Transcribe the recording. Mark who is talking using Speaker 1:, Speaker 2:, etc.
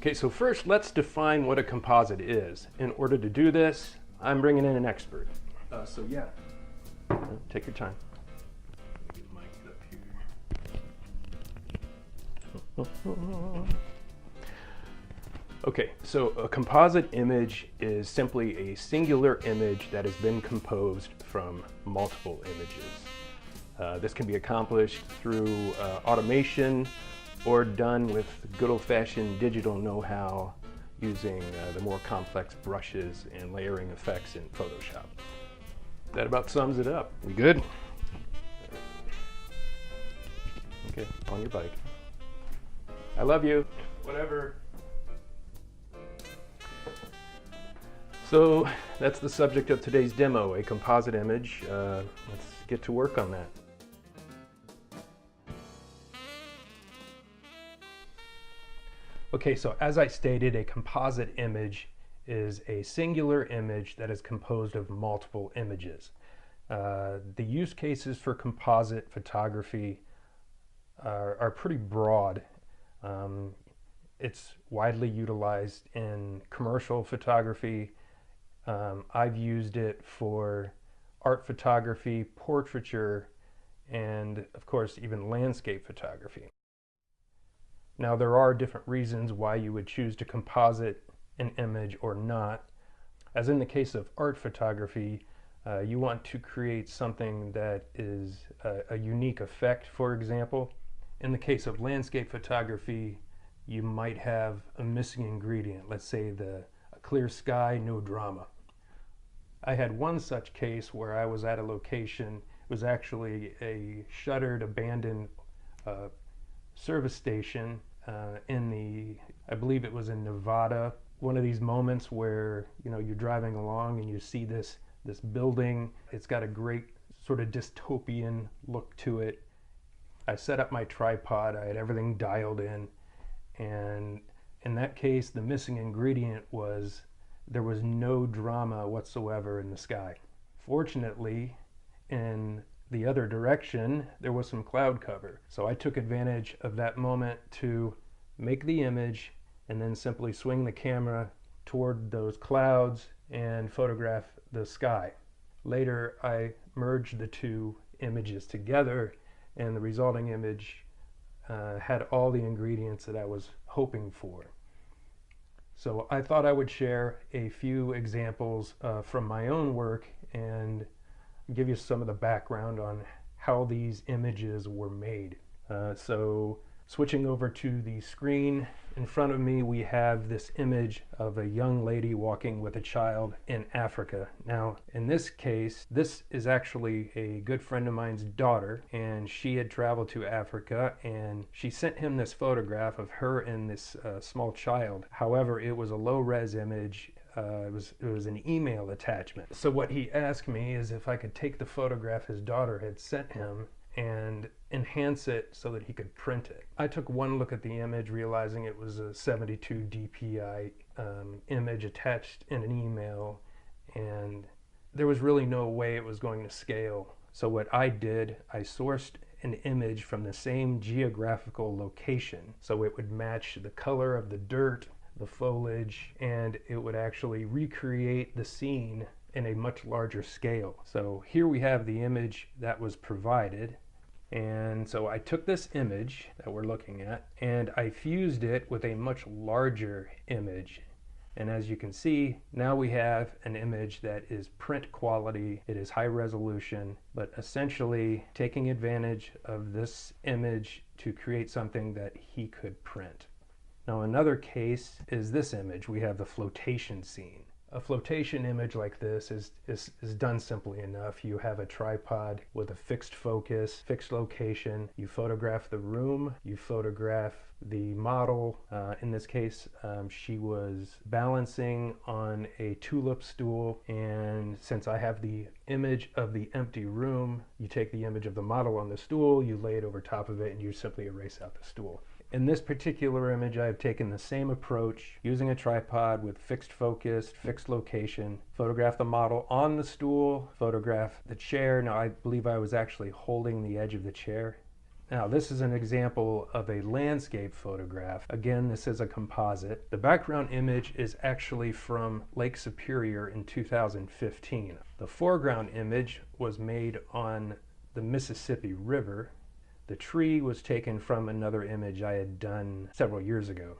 Speaker 1: Okay, so first let's define what a composite is. In order to do this, I'm bringing in an expert. So yeah, take your time. Let me get mic up here. Okay, so a composite image is simply a singular image that has been composed from multiple images. This can be accomplished through automation or done with good old-fashioned digital know-how using the more complex brushes and layering effects in Photoshop. That about sums it up. We good? Okay, on your bike. I love you. Whatever. So that's the subject of today's demo, a composite image. Let's get to work on that. Okay, so as I stated, a composite image is a singular image that is composed of multiple images. The use cases for composite photography are pretty broad. It's widely utilized in commercial photography. I've used it for art photography, portraiture, and of course even landscape photography. Now there are different reasons why you would choose to composite an image or not. As in the case of art photography, you want to create something that is a unique effect, for example. In the case of landscape photography, you might have a missing ingredient. Let's say a clear sky, no drama. I had one such case where I was at a location. It was actually a shuttered, abandoned service station I believe it was in Nevada. One of these moments where you're driving along and you see this building. It's got a great sort of dystopian look to it. I set up my tripod. I had everything dialed in, and in that case, the missing ingredient was there was no drama whatsoever in the sky. Fortunately, in the other direction, there was some cloud cover. So I took advantage of that moment to make the image and then simply swing the camera toward those clouds and photograph the sky. Later, I merged the two images together, and the resulting image had all the ingredients that I was hoping for. So I thought I would share a few examples from my own work and give you some of the background on how these images were made. So switching over to the screen in front of me, we have this image of a young lady walking with a child in Africa. Now, in this case, this is actually a good friend of mine's daughter, and she had traveled to Africa, and she sent him this photograph of her and this small child. However, it was a low-res image. It was an email attachment. So what he asked me is if I could take the photograph his daughter had sent him and enhance it so that he could print it. I took one look at the image, realizing it was a 72 dpi image attached in an email, and there was really no way it was going to scale. So what I did, I sourced an image from the same geographical location so it would match the color of the dirt, the foliage, and it would actually recreate the scene in a much larger scale. So here we have the image that was provided, and so I took this image that we're looking at and I fused it with a much larger image, and as you can see, now we have an image that is print quality. It is high resolution, but essentially taking advantage of this image to create something that he could print. Now another case is this image. We have the flotation scene. A flotation image like this is done simply enough. You have a tripod with a fixed focus, fixed location. You photograph the room, you photograph the model. In this case, she was balancing on a tulip stool, and since I have the image of the empty room, you take the image of the model on the stool, you lay it over top of it, and you simply erase out the stool. In this particular image, I've taken the same approach, using a tripod with fixed focus, fixed location, photograph the model on the stool, photograph the chair. Now I believe I was actually holding the edge of the chair Now this is an example of a landscape photograph. Again, this is a composite. The background image is actually from Lake Superior in 2015. The foreground image was made on the Mississippi River. The tree was taken from another image I had done several years ago.